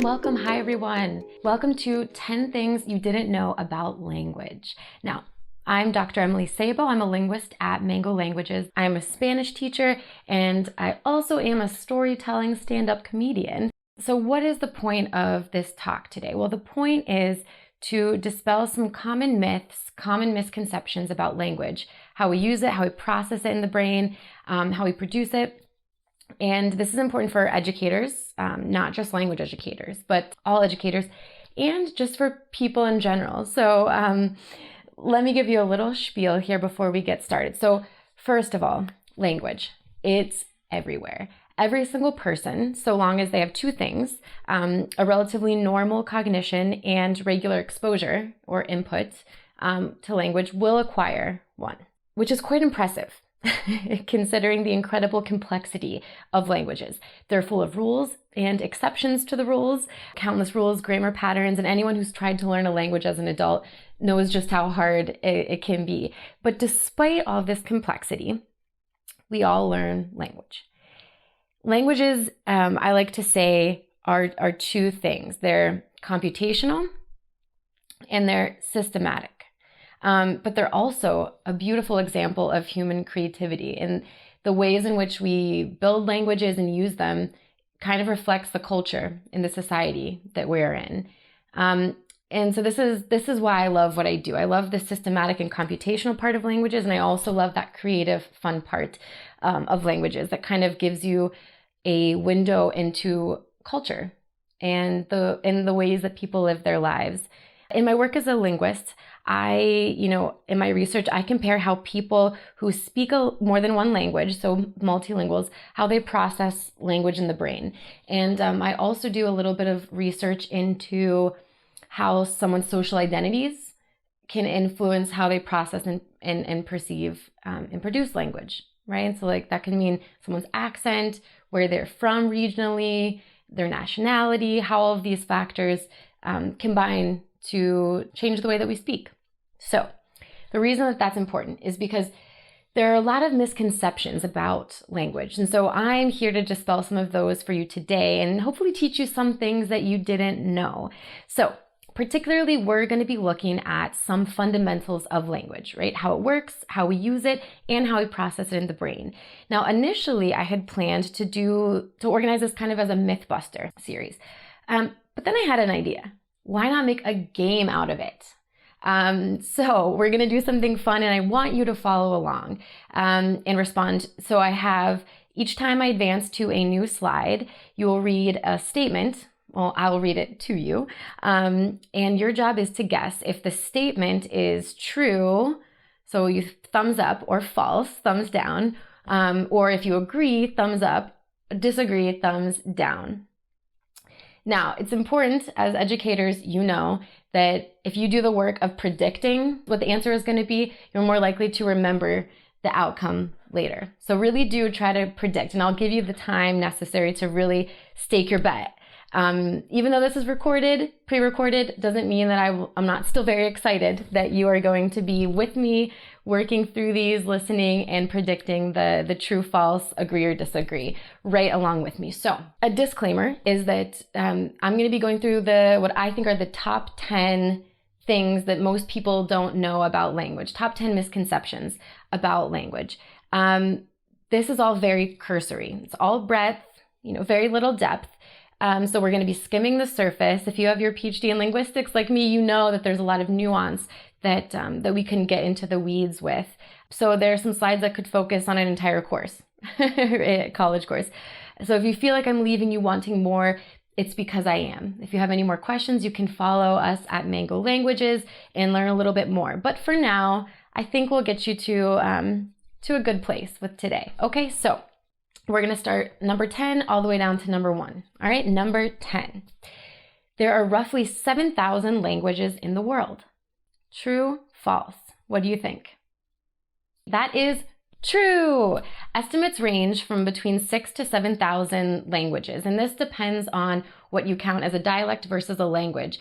welcome. Hi, everyone. Welcome to 10 Things You Didn't Know About Language. Now, I'm Dr. Emily Sabo. I'm a linguist at Mango Languages. I'm a Spanish teacher, and I also am a storytelling stand-up comedian. So what is the point of this talk today? Well, the point is to dispel some common myths, common misconceptions about language, how we use it, how we process it in the brain, how we produce it. And this is important for educators, not just language educators, but all educators, and just for people in general. So let me give you a little spiel here before we get started. So first of all, language. It's everywhere. Every single person, so long as they have two things, a relatively normal cognition and regular exposure or input to language, will acquire one, which is quite impressive. Considering the incredible complexity of languages. They're full of rules and exceptions to the rules, countless rules, grammar patterns, and anyone who's tried to learn a language as an adult knows just how hard it can be. But despite all this complexity, we all learn language. Languages, I like to say, are two things. They're computational and they're systematic. But they're also a beautiful example of human creativity, and the ways in which we build languages and use them kind of reflects the culture in the society that we're in. And so this is why I love what I do. I love the systematic and computational part of languages, and I also love that creative, fun part of languages that kind of gives you a window into culture and the ways that people live their lives. In my work as a linguist, in my research, I compare how people who speak more than one language, so multilinguals, how they process language in the brain. And I also do a little bit of research into how someone's social identities can influence how they process and perceive and produce language, right? So like that can mean someone's accent, where they're from regionally, their nationality, how all of these factors combine to change the way that we speak. So the reason that that's important is because there are a lot of misconceptions about language. And so I'm here to dispel some of those for you today and hopefully teach you some things that you didn't know. So particularly, we're going to be looking at some fundamentals of language, right? How it works, how we use it, and how we process it in the brain. Now, initially, I had planned to organize this kind of as a Mythbuster series. But then I had an idea. Why not make a game out of it? So we're going to do something fun, and I want you to follow along and respond. So I have, each time I advance to a new slide, you will read a statement. Well, I'll read it to you. And your job is to guess if the statement is true. So you thumbs up, or false, thumbs down. Or if you agree, thumbs up, disagree, thumbs down. Now, it's important as educators, you know, that if you do the work of predicting what the answer is going to be, you're more likely to remember the outcome later. So really do try to predict, and I'll give you the time necessary to really stake your bet. Even though this is pre-recorded, doesn't mean that I'm not still very excited that you are going to be with me working through these, listening and predicting the true, false, agree or disagree right along with me. So a disclaimer is that I'm going to be going through what I think are the top 10 things that most people don't know about language, top 10 misconceptions about language. This is all very cursory. It's all breadth, very little depth. So we're going to be skimming the surface. If you have your PhD in linguistics like me, you know that there's a lot of nuance that we can get into the weeds with. So there are some slides that could focus on an entire course, a college course. So if you feel like I'm leaving you wanting more, it's because I am. If you have any more questions, you can follow us at Mango Languages and learn a little bit more. But for now, I think we'll get you to a good place with today. Okay, so we're going to start number 10 all the way down to number 1. All right, number 10. There are roughly 7,000 languages in the world. True, false? What do you think? That is true. Estimates range from between 6,000 to 7,000 languages, and this depends on what you count as a dialect versus a language.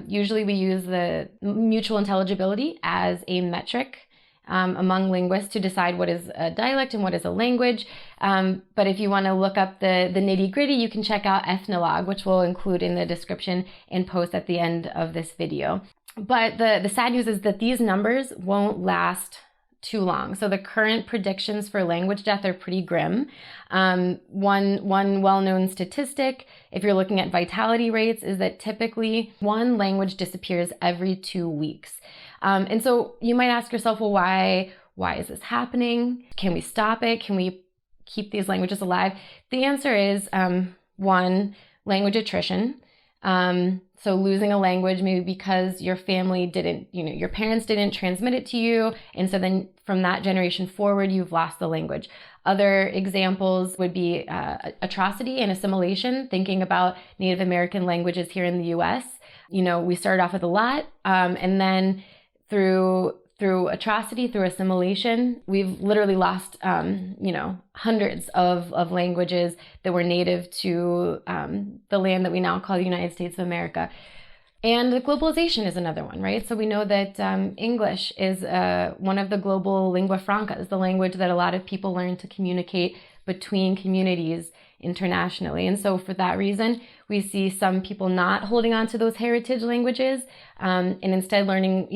Usually we use the mutual intelligibility as a metric among linguists to decide what is a dialect and what is a language. But if you want to look up the nitty-gritty, you can check out Ethnologue, which we'll include in the description and post at the end of this video. But the sad news is that these numbers won't last too long. So the current predictions for language death are pretty grim. One well-known statistic, if you're looking at vitality rates, is that typically one language disappears every 2 weeks. And so you might ask yourself, well, why is this happening? Can we stop it? Can we keep these languages alive? The answer is, one, language attrition. So losing a language maybe because your family didn't, your parents didn't transmit it to you. And so then from that generation forward, you've lost the language. Other examples would be atrocity and assimilation, thinking about Native American languages here in the US. We started off with a lot, and then through atrocity, through assimilation, we've literally lost, hundreds of languages that were native to the land that we now call the United States of America. And globalization is another one, right? So we know that English is one of the global lingua francas, the language that a lot of people learn to communicate between communities internationally. And so for that reason, we see some people not holding on to those heritage languages and instead learning,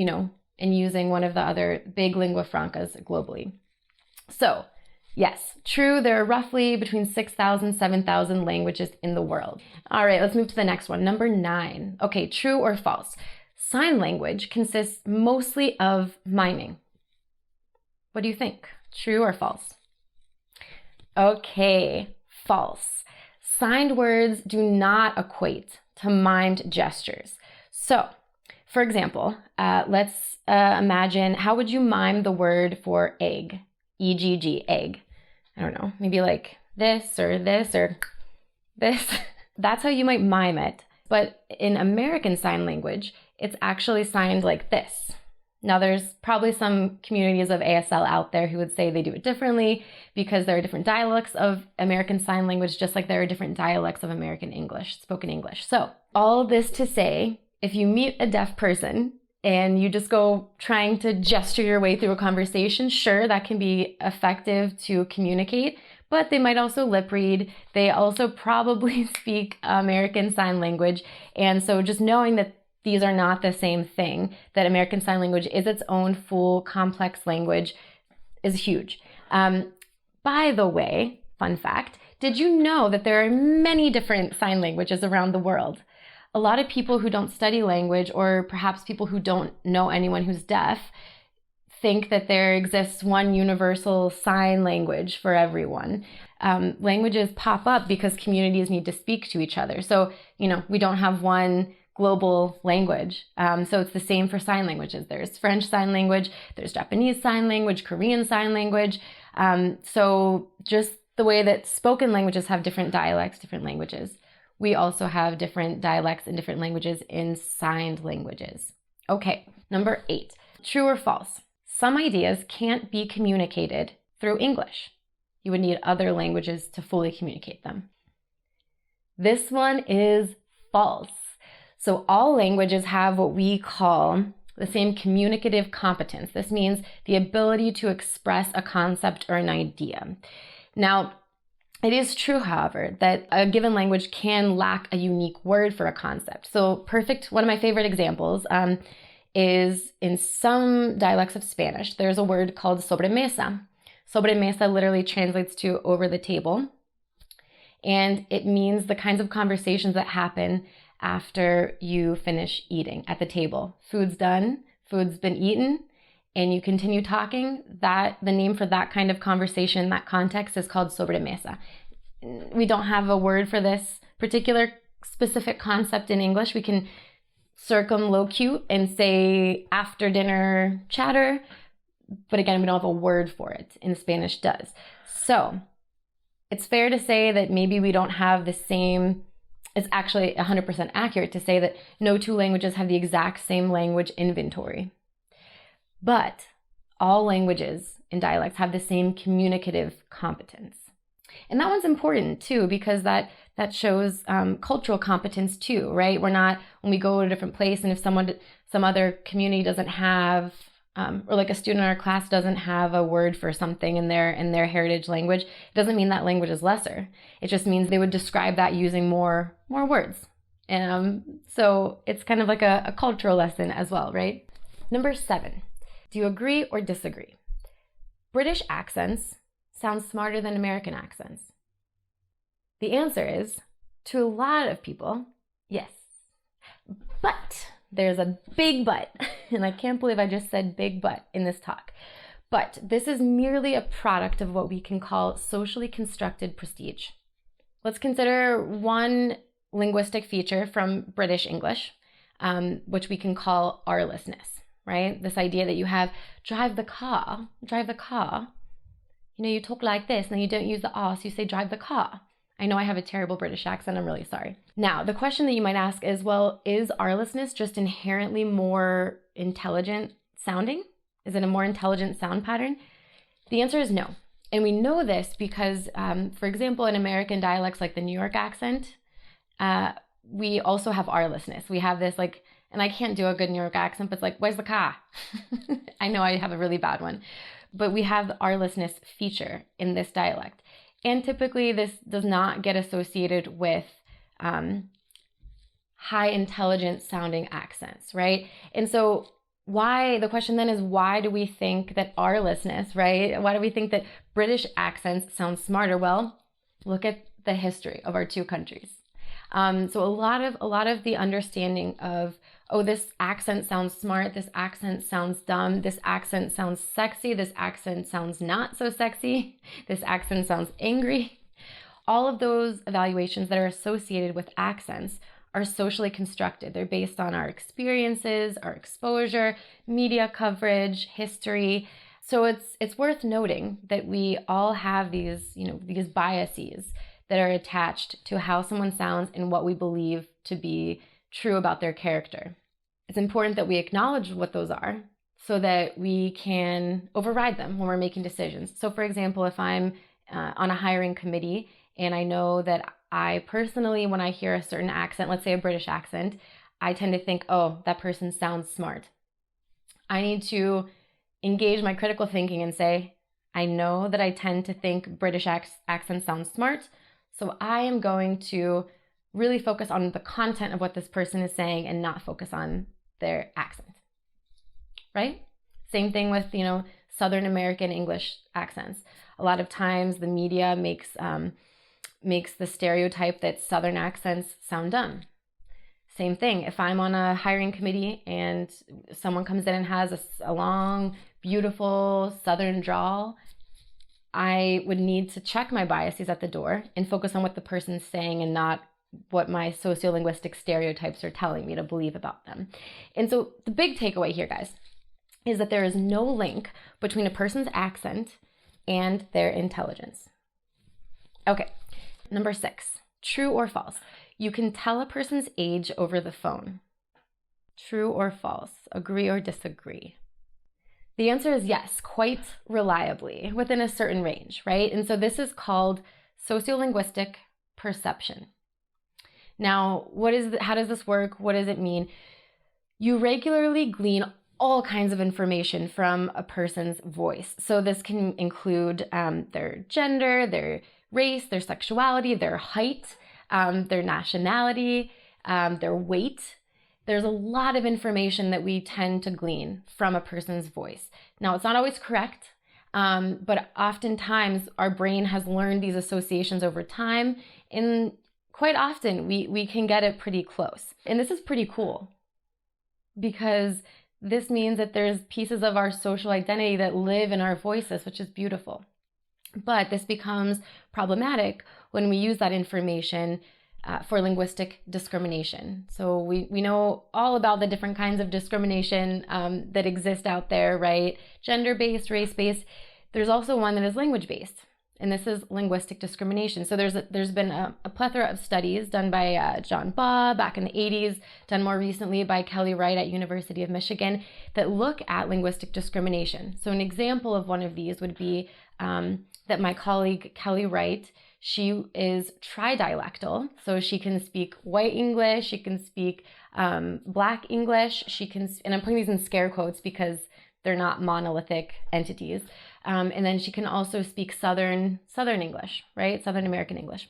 and using one of the other big lingua francas globally. So yes, true, there are roughly between 6,000, 7,000 languages in the world. All right, let's move to the next one, number 9. Okay, true or false? Sign language consists mostly of miming. What do you think? True or false? Okay, false. Signed words do not equate to mimed gestures. So, for example, let's imagine, how would you mime the word for egg? EGG, egg. I don't know, maybe like this or this or this. That's how you might mime it. But in American Sign Language, it's actually signed like this. Now, there's probably some communities of ASL out there who would say they do it differently because there are different dialects of American Sign Language, just like there are different dialects of American English, spoken English. So all this to say, if you meet a deaf person and you just go trying to gesture your way through a conversation, sure, that can be effective to communicate, but they might also lip read. They also probably speak American Sign Language. And so just knowing that these are not the same thing, that American Sign Language is its own full complex language, is huge. By the way, fun fact, did you know that there are many different sign languages around the world? A lot of people who don't study language, or perhaps people who don't know anyone who's deaf, think that there exists one universal sign language for everyone. Languages pop up because communities need to speak to each other. So, we don't have one global language. So it's the same for sign languages. There's French Sign Language, there's Japanese Sign Language, Korean Sign Language. So just the way that spoken languages have different dialects, different languages, we also have different dialects and different languages in signed languages. Okay, number 8, true or false? Some ideas can't be communicated through English. You would need other languages to fully communicate them. This one is false. So all languages have what we call the same communicative competence. This means the ability to express a concept or an idea. Now, it is true, however, that a given language can lack a unique word for a concept. So one of my favorite examples is in some dialects of Spanish, there's a word called sobremesa. Sobremesa literally translates to over the table. And it means the kinds of conversations that happen after you finish eating at the table. Food's done, food's been eaten, and you continue talking, the name for that kind of conversation, that context, is called sobremesa. We don't have a word for this particular specific concept in English. We can circumlocute and say after dinner chatter, but again, we don't have a word for it, and Spanish does. So it's fair to say that maybe we don't have the same. It's actually 100% accurate to say that no two languages have the exact same language inventory. But all languages and dialects have the same communicative competence. And that one's important too, because that shows cultural competence too, right? We're not, when we go to a different place and if some other community doesn't have or like a student in our class doesn't have a word for something in their heritage language, it doesn't mean that language is lesser. It just means they would describe that using more words. So it's kind of like a cultural lesson as well, right? Number 7, do you agree or disagree? British accents sound smarter than American accents. The answer is, to a lot of people, yes. But there's a big but, and I can't believe I just said big but in this talk. But this is merely a product of what we can call socially constructed prestige. Let's consider one linguistic feature from British English, which we can call R-lessness, right? This idea that you have drive the car. You talk like this, and then you don't use the R, so you say drive the car. I know I have a terrible British accent, I'm really sorry. Now, the question that you might ask is, well, is R-lessness just inherently more intelligent sounding? Is it a more intelligent sound pattern? The answer is no. And we know this because, for example, in American dialects like the New York accent, we also have R-lessness. We have this and I can't do a good New York accent, but it's like, where's the car? I know I have a really bad one. But we have the R-lessness feature in this dialect. And typically this does not get associated with high intelligence sounding accents, right? And so the question then is, why do we think that R-lessness, right? Why do we think that British accents sound smarter? Well, look at the history of our two countries. So a lot of the understanding of, oh, this accent sounds smart, this accent sounds dumb, this accent sounds sexy, this accent sounds not so sexy, this accent sounds angry. All of those evaluations that are associated with accents are socially constructed. They're based on our experiences, our exposure, media coverage, history. So it's worth noting that we all have these biases that are attached to how someone sounds and what we believe to be true about their character. It's important that we acknowledge what those are so that we can override them when we're making decisions. So for example, if I'm on a hiring committee and I know that I personally, when I hear a certain accent, let's say a British accent, I tend to think, oh, that person sounds smart. I need to engage my critical thinking and say, I know that I tend to think British accents sound smart, so I am going to really focus on the content of what this person is saying and not focus on their accent, right? Same thing with, Southern American English accents. A lot of times the media makes the stereotype that Southern accents sound dumb. Same thing, if I'm on a hiring committee and someone comes in and has a long, beautiful Southern drawl, I would need to check my biases at the door and focus on what the person's saying and not what my sociolinguistic stereotypes are telling me to believe about them. And so the big takeaway here, guys, is that there is no link between a person's accent and their intelligence. Okay, number 6, true or false? You can tell a person's age over the phone. True or false? Agree or disagree? The answer is yes, quite reliably, within a certain range, right? And so this is called sociolinguistic perception. Now, how does this work? What does it mean? You regularly glean all kinds of information from a person's voice. So this can include their gender, their race, their sexuality, their height, their nationality, their weight. There's a lot of information that we tend to glean from a person's voice. Now, it's not always correct, but oftentimes our brain has learned these associations over time, and quite often we can get it pretty close. And this is pretty cool because this means that there's pieces of our social identity that live in our voices, which is beautiful. But this becomes problematic when we use that information for linguistic discrimination. So we know all about the different kinds of discrimination that exist out there, right? Gender-based, race-based. There's also one that is language-based, and this is linguistic discrimination. So there's been a plethora of studies done by John Baugh back in the 80s, done more recently by Kelly Wright at University of Michigan, that look at linguistic discrimination. So an example of one of these would be that my colleague Kelly Wright, she is tridialectal, so she can speak white English, she can speak Black English, and I'm putting these in scare quotes because They're not monolithic entities. And then she can also speak Southern English, right? Southern American English.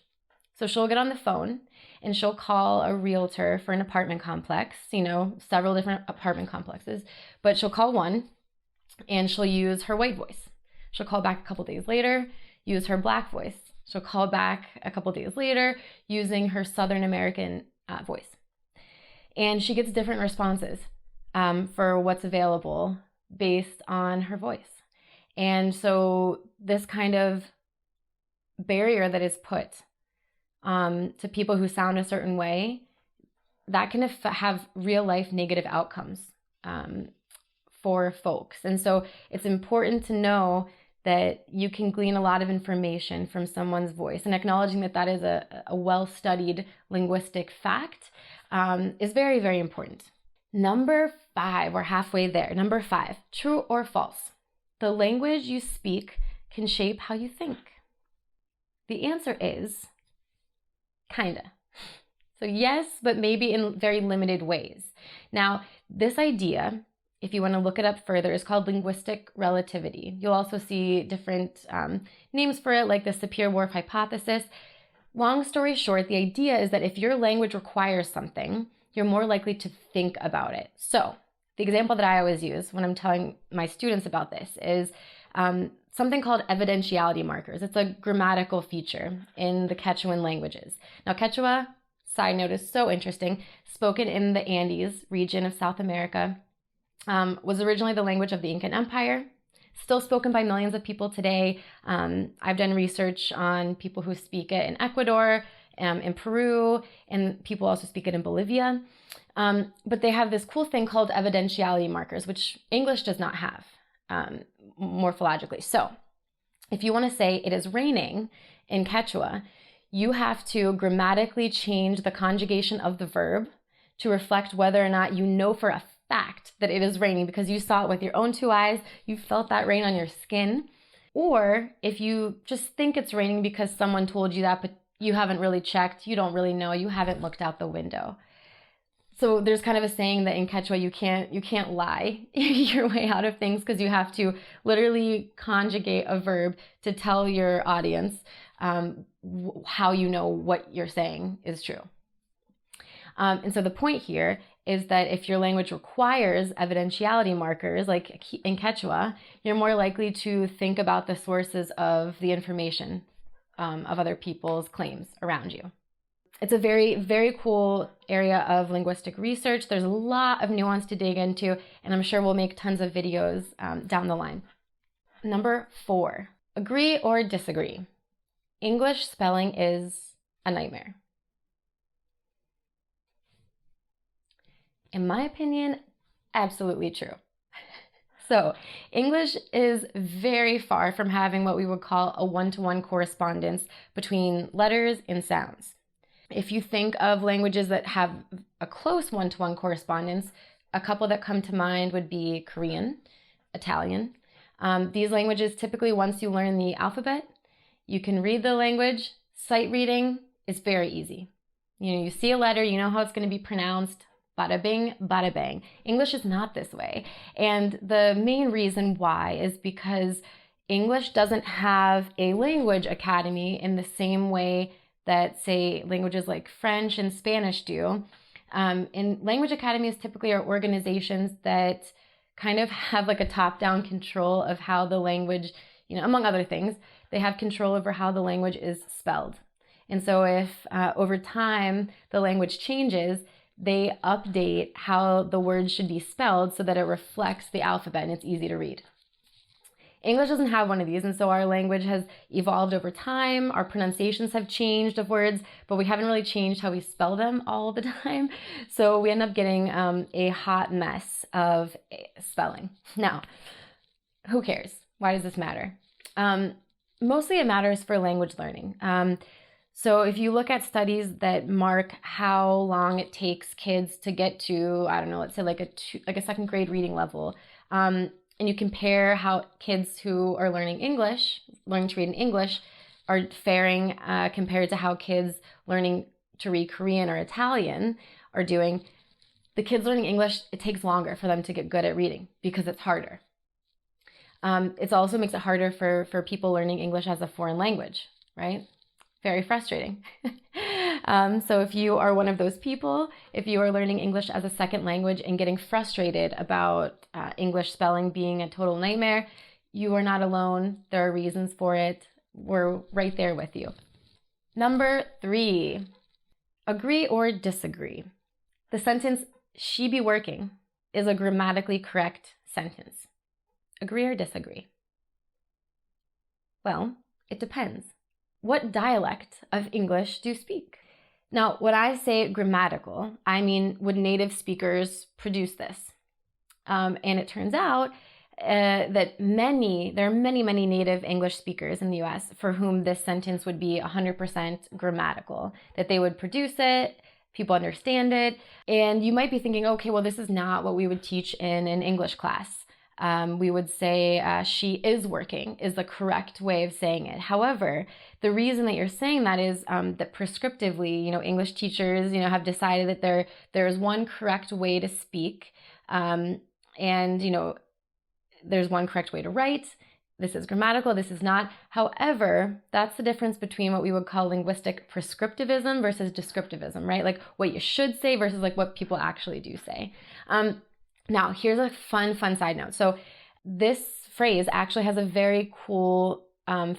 So she'll get on the phone and she'll call a realtor for an apartment complex, several different apartment complexes, but she'll call one and she'll use her white voice. She'll call back a couple days later, use her black voice. She'll call back a couple days later using her Southern American voice. And she gets different responses for what's available based on her voice. And so this kind of barrier that is put to people who sound a certain way, that can have real life negative outcomes for folks. And so it's important to know that you can glean a lot of information from someone's voice, and acknowledging that that is a well-studied linguistic fact is very, very important. Number 5, we're halfway there. Number 5, true or false? The language you speak can shape how you think. The answer is kinda. So yes, but maybe in very limited ways. Now, this idea, if you want to look it up further, is called linguistic relativity. You'll also see different names for it, like the Sapir-Whorf hypothesis. Long story short, the idea is that if your language requires something, you're more likely to think about it. So the example that I always use when I'm telling my students about this is something called evidentiality markers. It's a grammatical feature in the Quechuan languages. Now, Quechua, side note, is so interesting, spoken in the Andes region of South America, was originally the language of the Incan Empire, still spoken by millions of people today. I've done research on people who speak it in Ecuador, in Peru, and people also speak it in Bolivia. But they have this cool thing called evidentiality markers, which English does not have morphologically. So if you want to say it is raining in Quechua, you have to grammatically change the conjugation of the verb to reflect whether or not you know for a fact that it is raining because you saw it with your own 2 eyes, you felt that rain on your skin, or if you just think it's raining because someone told you that, but you haven't really checked, you don't really know, you haven't looked out the window. So there's kind of a saying that in Quechua you can't lie your way out of things, because you have to literally conjugate a verb to tell your audience how you know what you're saying is true. And so the point here is that if your language requires evidentiality markers, like in Quechua, you're more likely to think about the sources of the information of other people's claims around you. It's a very, very cool area of linguistic research. There's a lot of nuance to dig into, and I'm sure we'll make tons of videos down the line. Number 4, agree or disagree. English spelling is a nightmare. In my opinion, absolutely true. So English is very far from having what we would call a one-to-one correspondence between letters and sounds. If you think of languages that have a close one-to-one correspondence, a couple that come to mind would be Korean, Italian. These languages, typically once you learn the alphabet, you can read the language. Sight reading is very easy. You see a letter, you know how it's going to be pronounced. Bada bing, bada bang. English is not this way. And the main reason why is because English doesn't have a language academy in the same way that, say, languages like French and Spanish do. And language academies typically are organizations that kind of have like a top-down control of how the language, among other things, they have control over how the language is spelled. And so if over time the language changes, they update how the word should be spelled so that it reflects the alphabet and it's easy to read. English doesn't have one of these, and so our language has evolved over time. Our pronunciations have changed of words, but we haven't really changed how we spell them all the time. So we end up getting a hot mess of spelling. Now, who cares? Why does this matter? Mostly it matters for language learning. So if you look at studies that mark how long it takes kids to get to, I don't know, let's say like a second grade reading level, and you compare how kids who are learning to read in English, are faring compared to how kids learning to read Korean or Italian are doing, the kids learning English, it takes longer for them to get good at reading because it's harder. It also makes it harder for people learning English as a foreign language, right? Very frustrating. So if you are one of those people, if you are learning English as a second language and getting frustrated about English spelling being a total nightmare, you are not alone. There are reasons for it. We're right there with you. Number 3, agree or disagree. The sentence, she be working, is a grammatically correct sentence. Agree or disagree? Well, it depends. What dialect of English do you speak? Now, when I say grammatical, I mean, would native speakers produce this? And it turns out that there are many native English speakers in the US for whom this sentence would be 100% grammatical, that they would produce it, people understand it, and you might be thinking, okay, well, this is not what we would teach in an English class. We would say she is working is the correct way of saying it. However, the reason that you're saying that is that prescriptively, English teachers, have decided that there is one correct way to speak, and there's one correct way to write. This is grammatical, this is not. However, that's the difference between what we would call linguistic prescriptivism versus descriptivism, right? Like what you should say versus like what people actually do say. Now, here's a fun side note. So this phrase actually has a very cool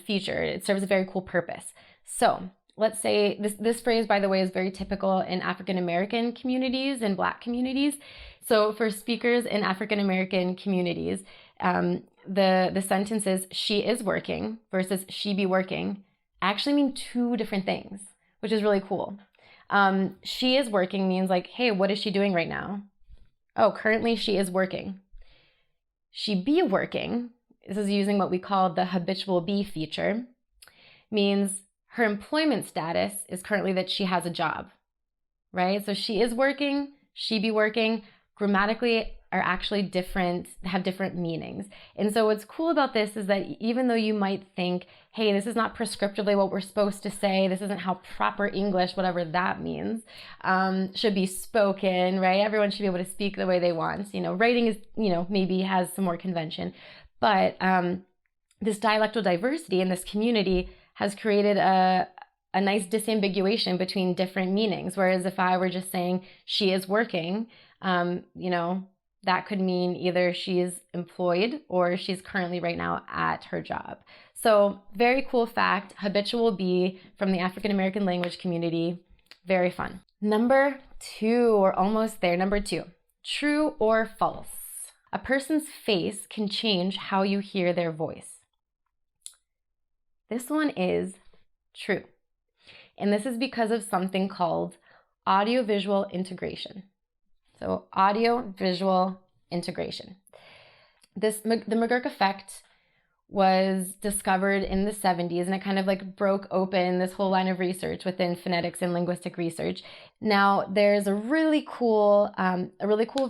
feature. It serves a very cool purpose. So let's say this phrase, by the way, is very typical in African American communities and Black communities. So for speakers in African American communities, the sentences she is working versus she be working actually mean two different things, which is really cool. She is working means like, hey, what is she doing right now? Oh, currently she is working. She be working, this is using what we call the habitual be feature, means her employment status is currently that she has a job, right? So she is working, she be working, grammatically are actually different, have different meanings. And so what's cool about this is that even though you might think, hey, this is not prescriptively what we're supposed to say, this isn't how proper English, whatever that means, should be spoken, right? Everyone should be able to speak the way they want. Writing is, maybe has some more convention. But this dialectal diversity in this community has created a nice disambiguation between different meanings. Whereas if I were just saying she is working, that could mean either she's employed or she's currently right now at her job. So very cool fact, habitual be from the African American language community, very fun. Number 2, we're almost there. Number 2, true or false? A person's face can change how you hear their voice. This one is true. And this is because of something called audio-visual integration. So audio-visual integration. The McGurk effect was discovered in the 70s, and it kind of like broke open this whole line of research within phonetics and linguistic research. Now there's a really cool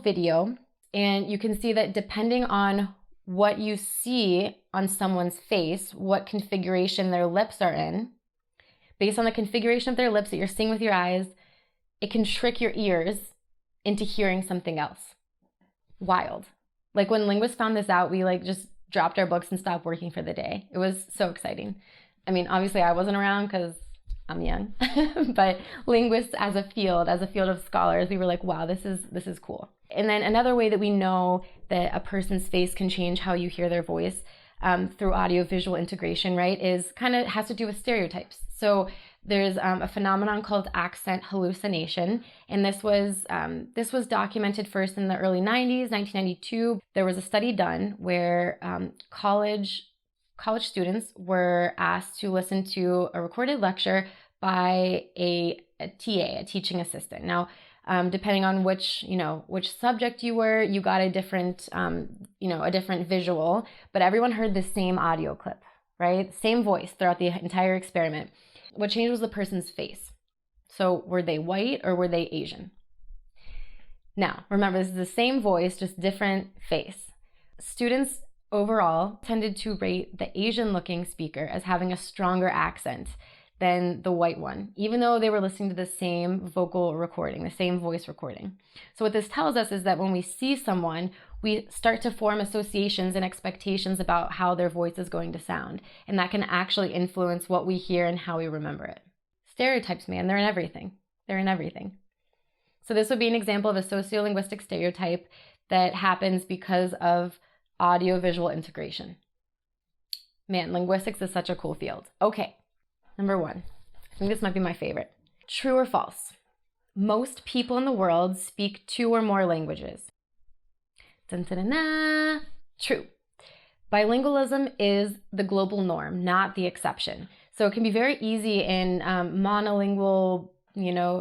video, and you can see that depending on what you see on someone's face, what configuration their lips are in, based on the configuration of their lips that you're seeing with your eyes, it can trick your ears into hearing something else. Wild. Like when linguists found this out, we just dropped our books and stopped working for the day. It was so exciting. I mean, obviously I wasn't around because I'm young, but linguists as a field of scholars, we were like, wow, this is cool. And then another way that we know that a person's face can change how you hear their voice through audio-visual integration, right, is kind of has to do with stereotypes. So there's a phenomenon called accent hallucination, and this was documented first in the early 90s, 1992. There was a study done where college students were asked to listen to a recorded lecture by a TA, a teaching assistant. Now, depending on which subject you were, you got a different visual, but everyone heard the same audio clip, right? Same voice throughout the entire experiment. What changed was the person's face. So were they white or were they Asian? Now, remember, this is the same voice, just different face. Students overall tended to rate the Asian-looking speaker as having a stronger accent than the white one, even though they were listening to the same vocal recording, the same voice recording. So what this tells us is that when we see someone, we start to form associations and expectations about how their voice is going to sound. And that can actually influence what we hear and how we remember it. Stereotypes, man, they're in everything. They're in everything. So this would be an example of a sociolinguistic stereotype that happens because of audio-visual integration. Man, linguistics is such a cool field. Okay. Number 1, I think this might be my favorite. True or false? Most people in the world speak 2 or more languages. Dun, dun, dun, dun. True. Bilingualism is the global norm, not the exception. So it can be very easy in monolingual,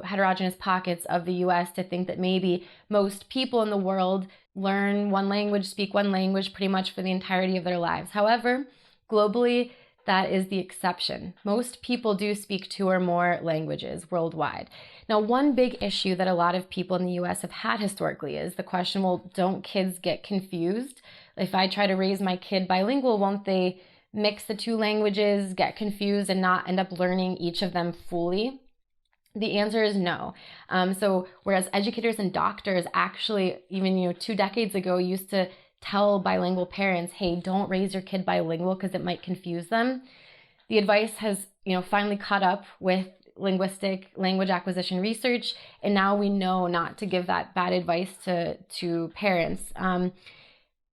heterogeneous pockets of the US to think that maybe most people in the world learn one language, speak one language pretty much for the entirety of their lives. However, globally, that is the exception. Most people do speak 2 or more languages worldwide. Now, one big issue that a lot of people in the US have had historically is the question, well, don't kids get confused? If I try to raise my kid bilingual, won't they mix the 2 languages, get confused, and not end up learning each of them fully? The answer is no. So whereas educators and doctors actually, even 2 decades ago, used to tell bilingual parents, hey, don't raise your kid bilingual because it might confuse them. The advice has, finally caught up with linguistic language acquisition research, and now we know not to give that bad advice to parents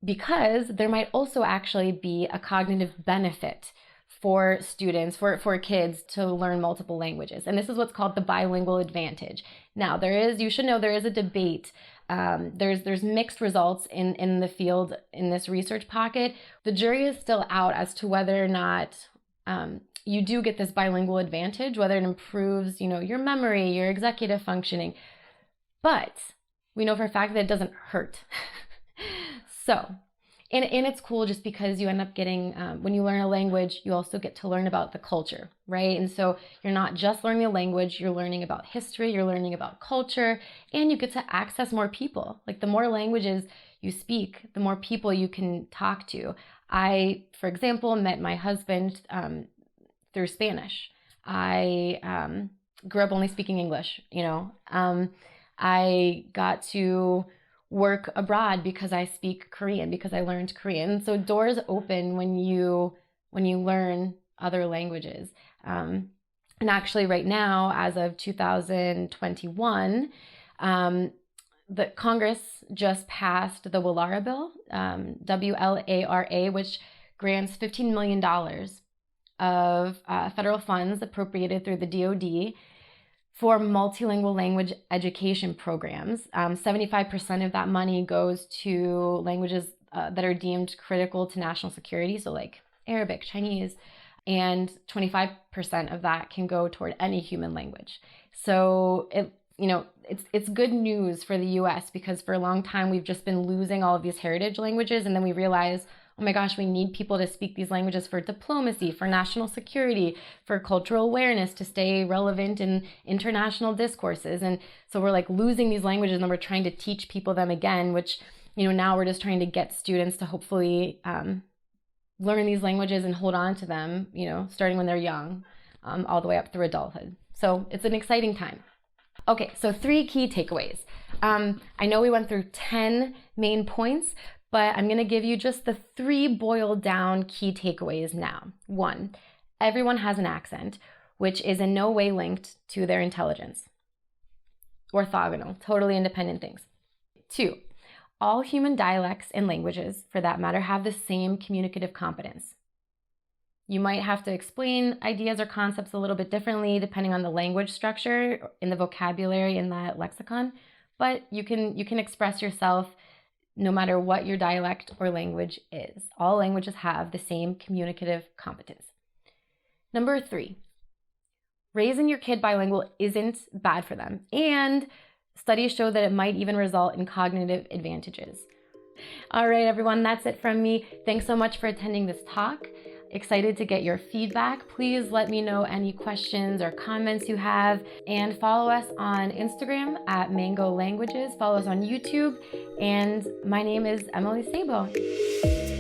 because there might also actually be a cognitive benefit for students, for kids to learn multiple languages. And this is what's called the bilingual advantage. Now, you should know there is a debate. There's mixed results in the field in this research pocket. The jury is still out as to whether or not you do get this bilingual advantage, whether it improves, your memory, your executive functioning. But we know for a fact that it doesn't hurt. So, and it's cool just because you end up getting, when you learn a language, you also get to learn about the culture, right? And so you're not just learning a language, you're learning about history, you're learning about culture, and you get to access more people. Like the more languages you speak, the more people you can talk to. I, for example, met my husband through Spanish. I grew up only speaking English, I got to work abroad because I speak Korean, because I learned Korean. So doors open when you learn other languages. And actually right now, as of 2021, the Congress just passed the WLARA bill, WLARA, which grants $15 million of federal funds appropriated through the DoD for multilingual language education programs. 75% of that money goes to languages that are deemed critical to national security, so like Arabic, Chinese, and 25% of that can go toward any human language. So it's good news for the US because for a long time we've just been losing all of these heritage languages, and then we realize, oh my gosh, we need people to speak these languages for diplomacy, for national security, for cultural awareness, to stay relevant in international discourses. And so we're like losing these languages and then we're trying to teach people them again, which, now we're just trying to get students to hopefully learn these languages and hold on to them, starting when they're young, all the way up through adulthood. So it's an exciting time. Okay, so 3 key takeaways. I know we went through 10 main points, but I'm going to give you just the 3 boiled down key takeaways now. 1, everyone has an accent, which is in no way linked to their intelligence. Orthogonal, totally independent things. 2, all human dialects and languages, for that matter, have the same communicative competence. You might have to explain ideas or concepts a little bit differently depending on the language structure in the vocabulary in that lexicon, but you can express yourself no matter what your dialect or language is. All languages have the same communicative competence. Number 3, raising your kid bilingual isn't bad for them, and studies show that it might even result in cognitive advantages. All right, everyone, that's it from me. Thanks so much for attending this talk. Excited to get your feedback. Please let me know any questions or comments you have, and follow us on Instagram at Mango Languages. Follow us on YouTube, and my name is Emily Sabo.